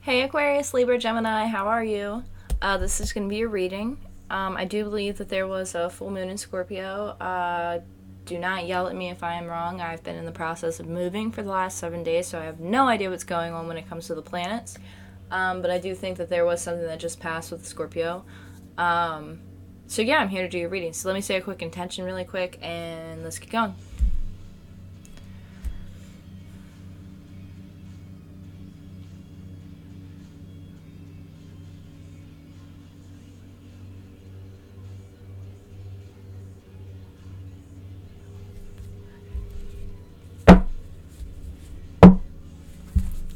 Hey Aquarius, Libra, Gemini, how are you? This is going to be a reading. I do believe that there was a full moon in Scorpio. Do not yell at me if I am wrong. I've been in the process of moving for the last 7 days, so I have no idea what's going on when it comes to the planets. But I do think that there was something that just passed with Scorpio. So yeah, I'm here to do your reading. So let me say a quick intention really quick, and let's get going.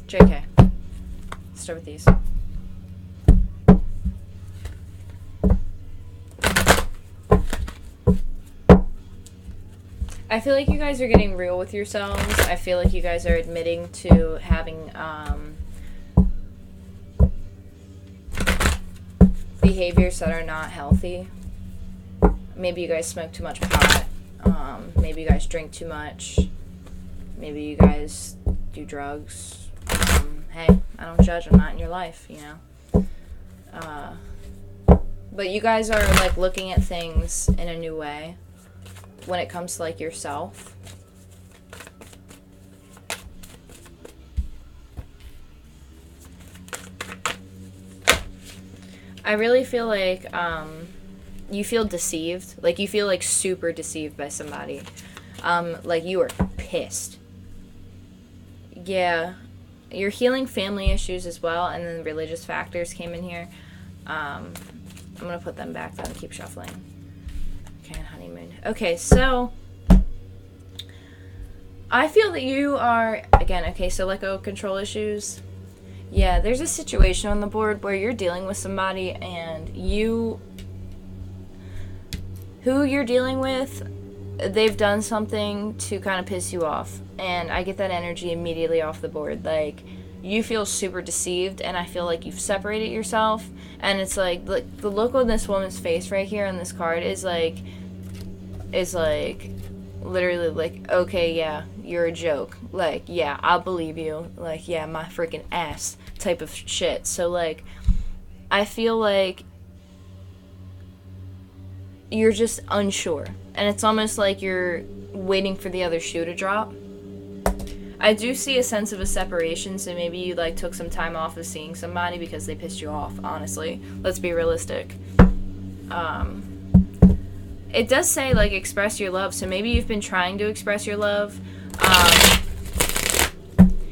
JK. Let's start with these. I feel like you guys are getting real with yourselves. I feel like you guys are admitting to having behaviors that are not healthy. Maybe you guys smoke too much pot. Maybe you guys drink too much. Maybe you guys do drugs. Hey, I don't judge. I'm not in your life, you know. But you guys are like looking at things in a new way when it comes to like yourself. I really feel like you feel deceived. Like you feel like super deceived by somebody. Like you are pissed. Yeah. You're healing family issues as well, and then religious factors came in here. I'm going to put them back down and keep shuffling. Okay, and honeymoon. Okay, so I feel that you are, again, okay, so let go of control issues. Yeah, there's a situation on the board where you're dealing with somebody and who you're dealing with, they've done something to kind of piss you off. And I get that energy immediately off the board. Like, you feel super deceived, and I feel like you've separated yourself. And it's like the look on this woman's face right here on this card is like literally like, okay, yeah, you're a joke. Like, yeah, I'll believe you. Like, yeah, my freaking ass type of shit. So, like, I feel like you're just unsure. And it's almost like you're waiting for the other shoe to drop. I do see a sense of a separation, so maybe you like took some time off of seeing somebody because they pissed you off, honestly. Let's be realistic. It does say like express your love, so maybe you've been trying to express your love.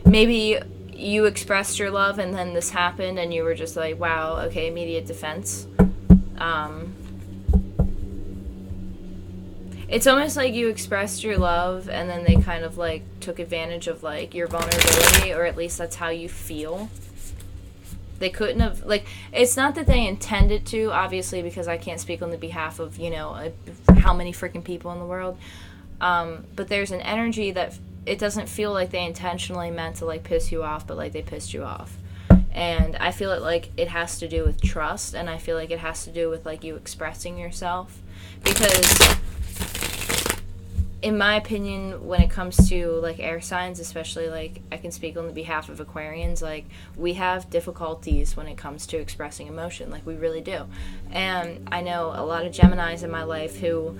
Maybe you expressed your love and then this happened and you were just like, wow, okay, immediate defense. It's almost like you expressed your love and then they kind of like took advantage of like your vulnerability, or at least that's how you feel. They couldn't have, like, it's not that they intended to, obviously, because I can't speak on the behalf of, you know, how many freaking people in the world. But there's an energy that it doesn't feel like they intentionally meant to like piss you off, but like they pissed you off. And I feel like it has to do with trust, and I feel like it has to do with like you expressing yourself, because in my opinion, when it comes to like air signs, especially, like I can speak on the behalf of Aquarians, like we have difficulties when it comes to expressing emotion, like we really do. And I know a lot of Geminis in my life who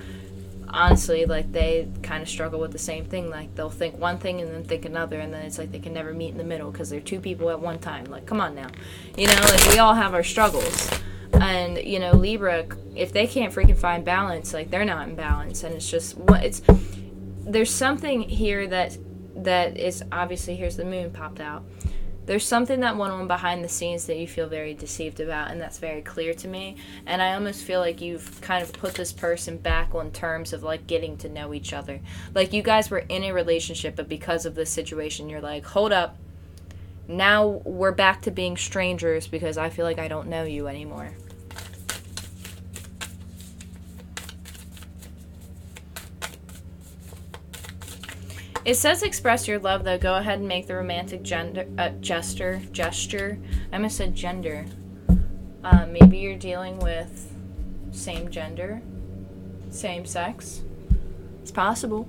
honestly, like, they kind of struggle with the same thing. Like, they'll think one thing and then think another, and then it's like they can never meet in the middle because they're two people at one time. Like, come on now. You know, like, we all have our struggles. And, you know, Libra, if they can't freaking find balance, like, they're not in balance. And it's just, there's something here that is, obviously, here's the moon popped out. There's something that went on behind the scenes that you feel very deceived about, and that's very clear to me. And I almost feel like you've kind of put this person back on terms of, like, getting to know each other. Like, you guys were in a relationship, but because of this situation, you're like, hold up. Now we're back to being strangers because I feel like I don't know you anymore. It says express your love, though. Go ahead and make the romantic gesture. I almost said gender. Maybe you're dealing with same gender, same sex. It's possible.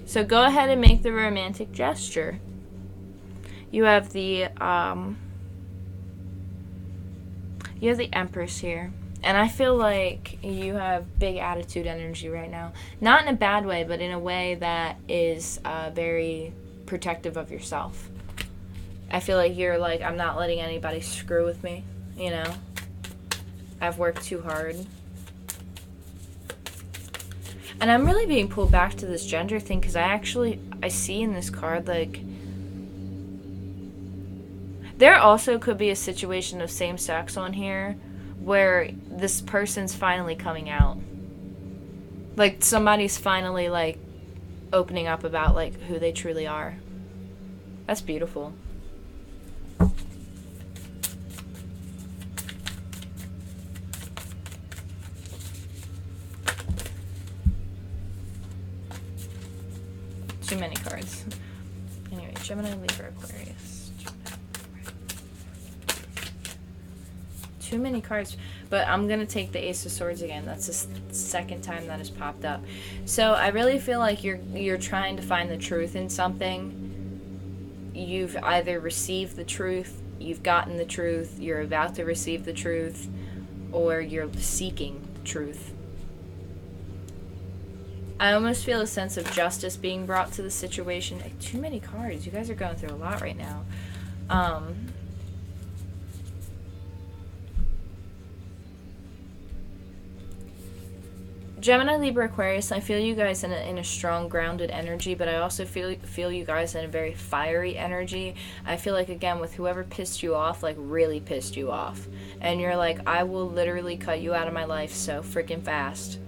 So go ahead and make the romantic gesture. You have the Empress here. And I feel like you have big attitude energy right now. Not in a bad way, but in a way that is very protective of yourself. I feel like you're like, I'm not letting anybody screw with me, you know? I've worked too hard. And I'm really being pulled back to this gender thing because I see in this card, like, there also could be a situation of same sex on here where this person's finally coming out. Like, somebody's finally, like, opening up about, like, who they truly are. That's beautiful. Too many cards. Anyway, Gemini, Libra, Aquarius. Too many cards. But I'm going to take the Ace of Swords again. That's the second time that has popped up. So I really feel like you're trying to find the truth in something. You've either received the truth, you've gotten the truth, you're about to receive the truth, or you're seeking truth. I almost feel a sense of justice being brought to the situation. Too many cards. You guys are going through a lot right now. Gemini, Libra, Aquarius, I feel you guys in a strong, grounded energy, but I also feel you guys in a very fiery energy. I feel like, again, with whoever pissed you off, like, really pissed you off. And you're like, I will literally cut you out of my life so freaking fast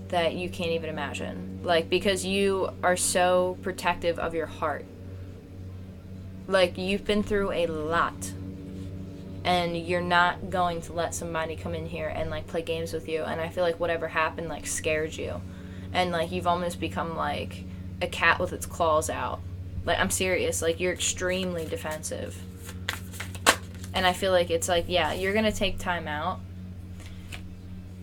that you can't even imagine. Like, because you are so protective of your heart. Like, you've been through a lot. And you're not going to let somebody come in here and, like, play games with you. And I feel like whatever happened, like, scared you. And, like, you've almost become, like, a cat with its claws out. Like, I'm serious. Like, you're extremely defensive. And I feel like it's like, yeah, you're going to take time out.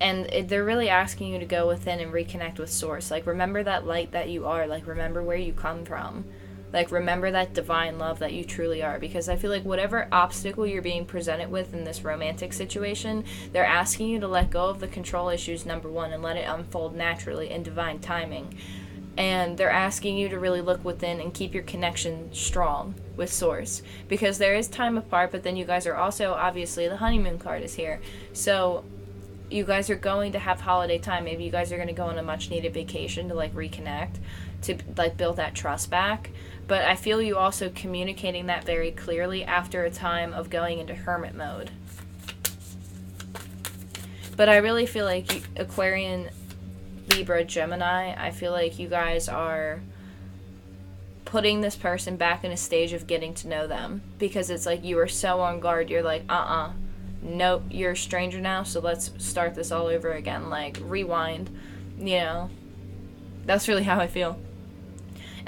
And they're really asking you to go within and reconnect with Source. Like, remember that light that you are. Like, remember where you come from. Like, remember that divine love that you truly are. Because I feel like whatever obstacle you're being presented with in this romantic situation, they're asking you to let go of the control issues, number one, and let it unfold naturally in divine timing. And they're asking you to really look within and keep your connection strong with Source. Because there is time apart, but then you guys are also, obviously, the honeymoon card is here. So you guys are going to have holiday time. Maybe you guys are going to go on a much needed vacation to, like, reconnect, to, like, build that trust back. But I feel you also communicating that very clearly after a time of going into hermit mode. But I really feel like Aquarian, Libra, Gemini, I feel like you guys are putting this person back in a stage of getting to know them. Because it's like you are so on guard. You're like, nope, you're a stranger now, so let's start this all over again. Like, rewind, you know. That's really how I feel.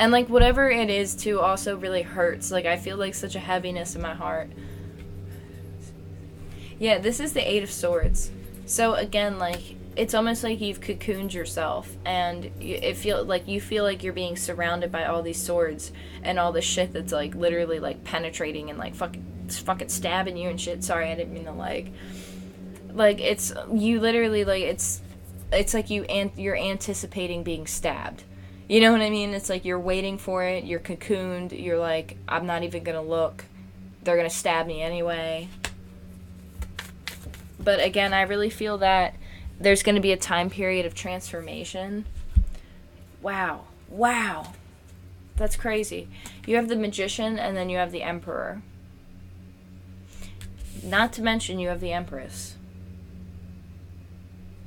And, like, whatever it is, too, also really hurts. Like, I feel, like, such a heaviness in my heart. Yeah, this is the Eight of Swords. So, again, like, it's almost like you've cocooned yourself. And you feel like you're being surrounded by all these swords. And all this shit that's, like, literally, like, penetrating and, like, fucking stabbing you and shit. Sorry, I didn't mean to, like, it's, you literally, like, it's like you're anticipating being stabbed. You know what I mean? It's like you're waiting for it, you're cocooned, you're like, I'm not even gonna look, they're gonna stab me anyway. But again, I really feel that there's gonna be a time period of transformation. Wow. That's crazy. You have the Magician, and then you have the Emperor. Not to mention you have the Empress.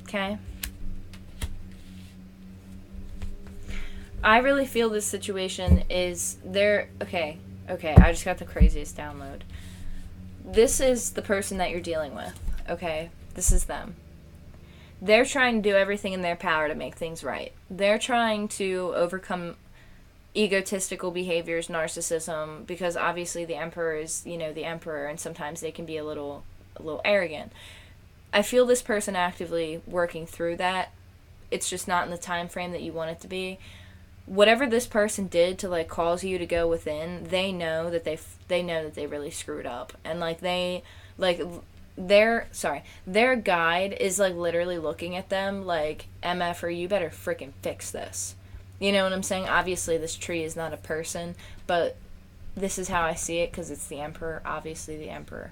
Okay? I really feel this situation is there. Okay, I just got the craziest download. This is the person that you're dealing with, okay? This is them. They're trying to do everything in their power to make things right. They're trying to overcome egotistical behaviors, narcissism, because obviously the Emperor is, you know, the Emperor, and sometimes they can be a little arrogant. I feel this person actively working through that. It's just not in the time frame that you want it to be. whatever this person did to like cause you to go within, they know that they really screwed up, and like they like their guide is like literally looking at them like, MF, or you better freaking fix this. You know what I'm saying? Obviously this tree is not a person, but this is how I see it because it's the Emperor, obviously the Emperor.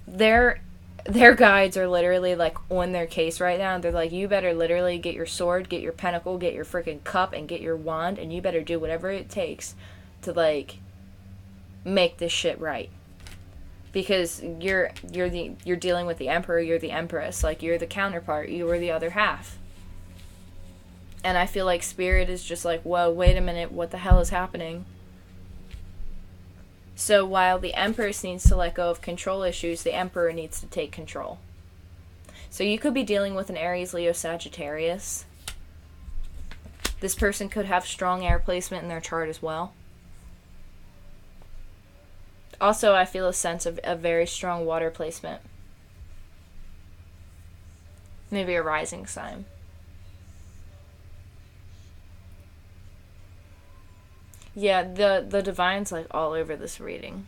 Their guides are literally like on their case right now. They're like, you better literally get your sword, get your pentacle, get your freaking cup, and get your wand, and you better do whatever it takes to like make this shit right. Because you're dealing with the Emperor, you're the Empress, like you're the counterpart, you were the other half. And I feel like Spirit is just like, whoa, wait a minute, what the hell is happening? So while the Empress needs to let go of control issues, the Emperor needs to take control. So you could be dealing with an Aries, Leo, Sagittarius. This person could have strong air placement in their chart as well. Also, I feel a sense of a very strong water placement. Maybe a rising sign. Yeah, the divine's like all over this reading.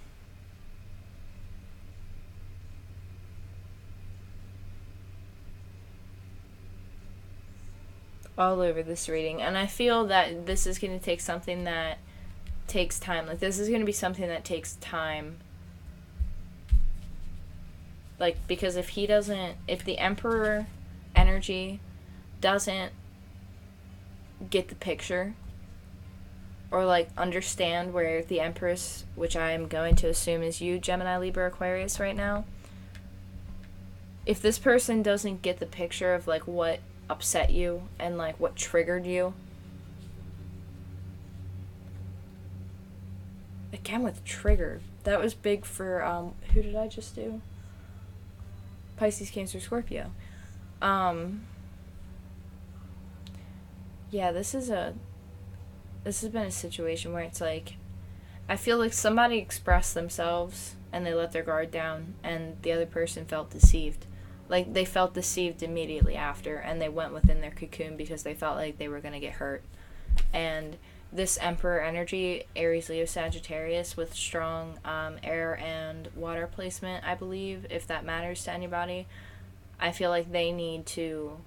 All over this reading. And I feel that this is going to take something that takes time. Like, this is going to be something that takes time. Like, because if the Emperor energy doesn't get the picture, or like understand where the Empress, which I am going to assume is you, Gemini, Libra, Aquarius right now, if this person doesn't get the picture of like what upset you and like what triggered you, again with trigger, that was big for who did I just do? Pisces, Cancer, Scorpio. Yeah, this has been a situation where it's like, I feel like somebody expressed themselves and they let their guard down, and the other person felt deceived. Like, they felt deceived immediately after, and they went within their cocoon because they felt like they were going to get hurt. And this Emperor energy, Aries, Leo, Sagittarius, with strong air and water placement, I believe, if that matters to anybody, I feel like they need to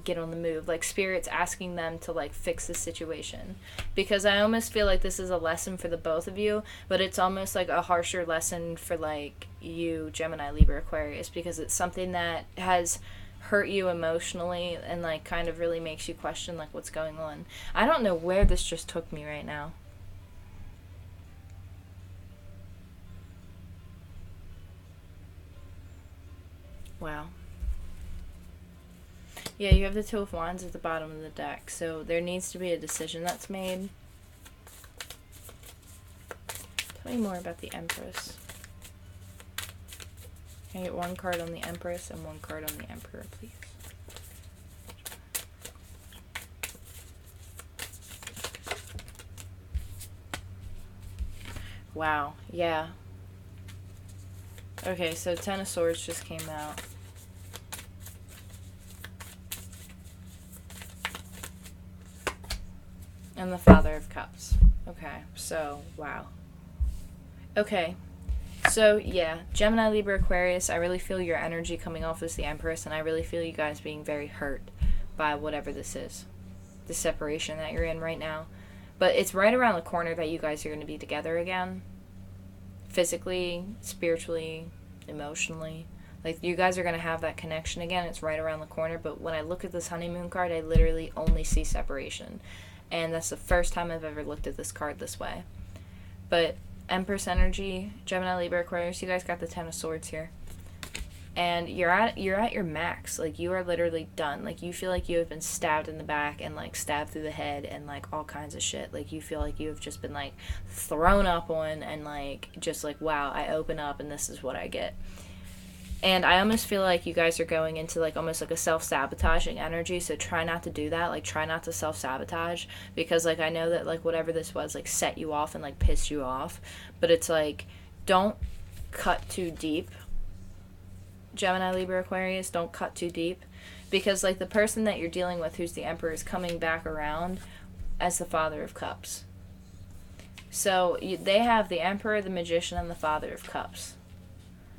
get on the move. Like, Spirit's asking them to like fix the situation, because I almost feel like this is a lesson for the both of you, but it's almost like a harsher lesson for like you, Gemini, Libra, Aquarius, because it's something that has hurt you emotionally and like kind of really makes you question like what's going on. I don't know where this just took me right now. Wow. Yeah, you have the Two of Wands at the bottom of the deck, so there needs to be a decision that's made. Tell me more about the Empress. Can I get one card on the Empress and one card on the Emperor, please? Wow, yeah. Okay, so Ten of Swords just came out. And the Father of Cups. Okay, so, wow. Okay, so, yeah, Gemini, Libra, Aquarius, I really feel your energy coming off as the Empress, and I really feel you guys being very hurt by whatever this is. The separation that you're in right now. But it's right around the corner that you guys are going to be together again. Physically, spiritually, emotionally. Like, you guys are going to have that connection again. It's right around the corner, but when I look at this honeymoon card, I literally only see separation. And that's the first time I've ever looked at this card this way. But Empress energy, Gemini, Libra, Aquarius, you guys got the Ten of Swords here. And you're at your max. Like, you are literally done. Like, you feel like you have been stabbed in the back and like stabbed through the head and like all kinds of shit. Like, you feel like you have just been like thrown up on and like just like, wow, I open up and this is what I get. And I almost feel like you guys are going into like almost like a self-sabotaging energy, so try not to do that. Like, try not to self-sabotage, because like I know that like whatever this was like set you off and like pissed you off, but it's like, don't cut too deep. Gemini, Libra, Aquarius, don't cut too deep, Because, like, the person that you're dealing with, who's the Emperor, is coming back around as the Father of Cups. So they have the Emperor, the Magician, and the Father of Cups.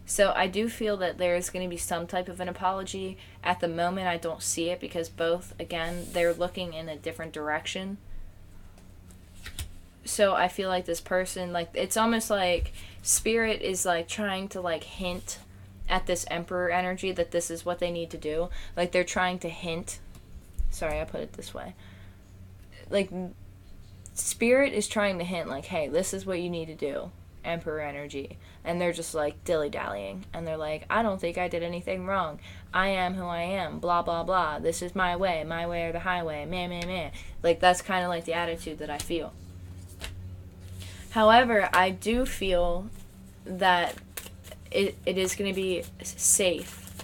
So I do feel that there's going to be some type of an apology. At the moment, I don't see it, because both, again, they're looking in a different direction. So I feel like this person, like, it's almost like Spirit is, like, trying to, like, hint at this Emperor energy that this is what they need to do. Like, they're trying to hint. Sorry, I put it this way. Like, Spirit is trying to hint, like, hey, this is what you need to do. Emperor energy. And they're just, like, dilly-dallying. And they're like, I don't think I did anything wrong. I am who I am. Blah, blah, blah. This is my way. My way or the highway. Meh, meh, meh. Like, that's kind of like the attitude that I feel. However, I do feel that it is going to be safe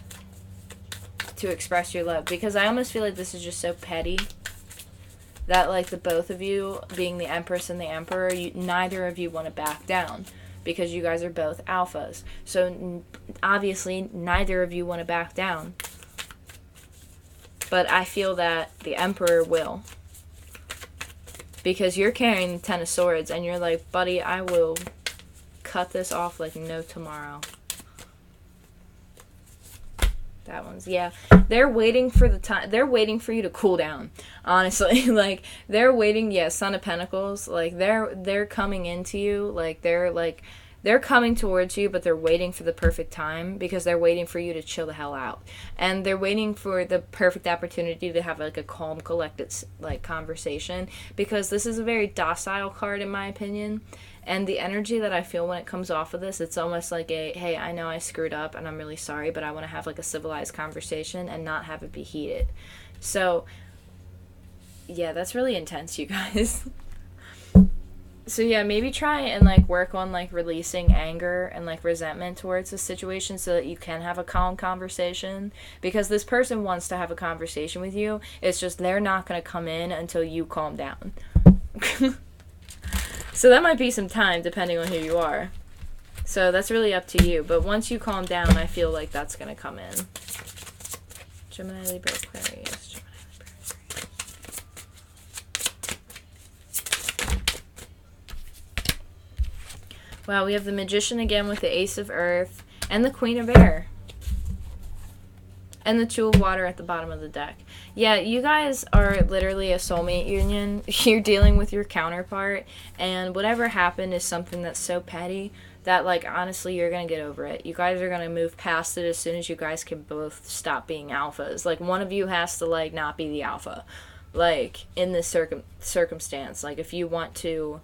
to express your love, because I almost feel like this is just so petty that, like, the both of you, being the Empress and the Emperor, neither of you want to back down, because you guys are both alphas. So obviously neither of you want to back down, but I feel that the Emperor will, because you're carrying the Ten of Swords and you're like, buddy, I will cut this off like no tomorrow. That one's, yeah. They're waiting for the time. They're waiting for you to cool down. Honestly, like, they're waiting. Yeah, Son of Pentacles. Like, they're coming into you. Like, they're coming towards you, but they're waiting for the perfect time, because they're waiting for you to chill the hell out, and they're waiting for the perfect opportunity to have, like, a calm, collected, like, conversation, because this is a very docile card in my opinion. And the energy that I feel when it comes off of this, it's almost like a, hey, I know I screwed up and I'm really sorry, but I want to have, like, a civilized conversation and not have it be heated. So, yeah, that's really intense, you guys. So, yeah, maybe try and, like, work on, like, releasing anger and, like, resentment towards the situation so that you can have a calm conversation. Because this person wants to have a conversation with you. It's just they're not going to come in until you calm down. So that might be some time, depending on who you are. So that's really up to you. But once you calm down, I feel like that's going to come in. Gemini, Libra, Aquarius. Gemini, Libra, Aquarius. Wow, we have the Magician again with the Ace of Earth and the Queen of Air. And the Two of Water at the bottom of the deck. Yeah, you guys are literally a soulmate union. You're dealing with your counterpart, and whatever happened is something that's so petty that, like, honestly, you're going to get over it. You guys are going to move past it as soon as you guys can both stop being alphas. Like, one of you has to, like, not be the alpha. Like, in this circumstance. Like, if you want to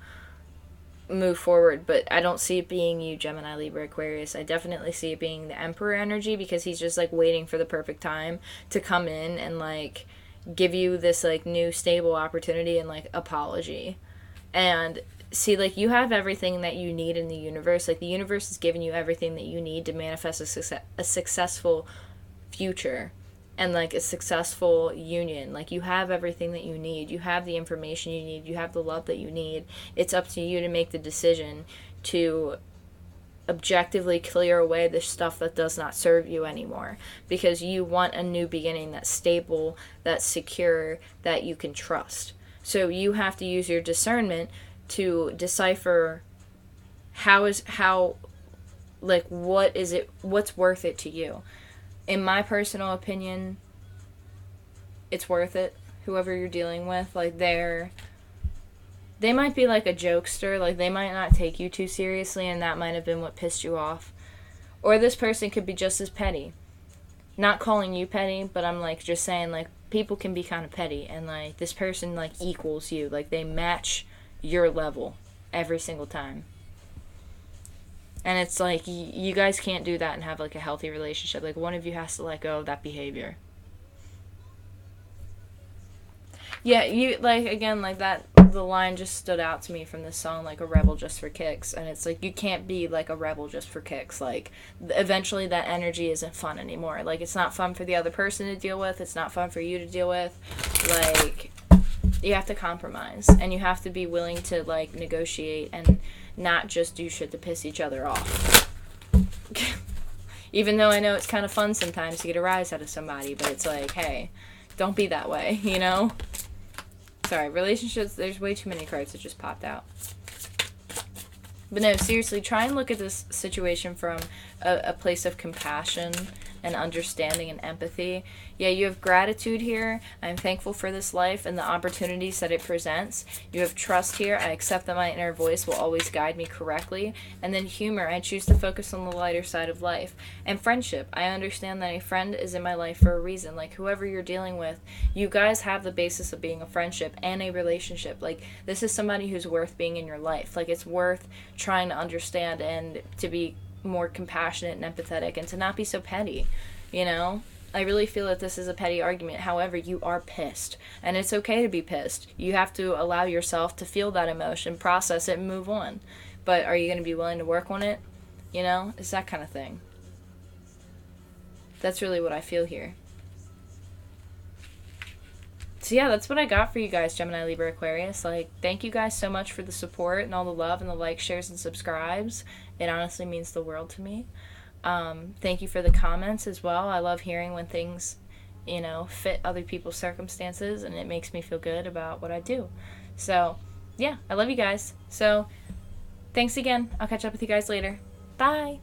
move forward, but I don't see it being you, Gemini, Libra, Aquarius. I definitely see it being the Emperor energy, because he's just, like, waiting for the perfect time to come in and, like, give you this, like, new stable opportunity and, like, apology. And see, like, you have everything that you need in the universe. Like, the universe has given you everything that you need to manifest a successful future and, like, a successful union. Like, you have everything that you need. You have the information you need. You have the love that you need. It's up to you to make the decision to objectively clear away the stuff that does not serve you anymore, because you want a new beginning that's stable, that's secure, that you can trust. So you have to use your discernment to decipher what's worth it to you. In my personal opinion, it's worth it. Whoever you're dealing with, like, they might be like a jokester, like, they might not take you too seriously, and that might have been what pissed you off. Or this person could be just as petty. Not calling you petty, but I'm, like, just saying, like, people can be kind of petty, and, like, this person, like, equals you. Like, they match your level every single time. And it's like, you guys can't do that and have, like, a healthy relationship. Like, one of you has to let go of that behavior. Yeah, you, like, again, like, that, the line just stood out to me from this song, like, a rebel just for kicks. And it's like, you can't be, like, a rebel just for kicks. Like, eventually that energy isn't fun anymore. Like, it's not fun for the other person to deal with. It's not fun for you to deal with. Like, you have to compromise. And you have to be willing to, like, negotiate and not just do shit to piss each other off. Even though I know it's kind of fun sometimes to get a rise out of somebody, but it's like, hey, don't be that way, you know? Sorry, relationships, there's way too many cards that just popped out. But no, seriously, try and look at this situation from a place of compassion and understanding and empathy. Yeah, you have gratitude here. I'm thankful for this life and the opportunities that it presents. You have trust here. I accept that my inner voice will always guide me correctly. And then humor. I choose to focus on the lighter side of life. And friendship. I understand that a friend is in my life for a reason. Like, whoever you're dealing with, you guys have the basis of being a friendship and a relationship. Like, this is somebody who's worth being in your life. Like, it's worth trying to understand and to be more compassionate and empathetic and to not be so petty, you know? I really feel that this is a petty argument. However, you are pissed, and it's okay to be pissed. You have to allow yourself to feel that emotion, process it, and move on. But are you going to be willing to work on it? You know? It's that kind of thing. That's really what I feel here. So yeah, that's what I got for you guys, Gemini, Libra, Aquarius. Like, thank you guys so much for the support and all the love and the likes, shares, and subscribes. It honestly means the world to me. Thank you for the comments as well. I love hearing when things, you know, fit other people's circumstances, and it makes me feel good about what I do. So, yeah, I love you guys. So, thanks again. I'll catch up with you guys later. Bye!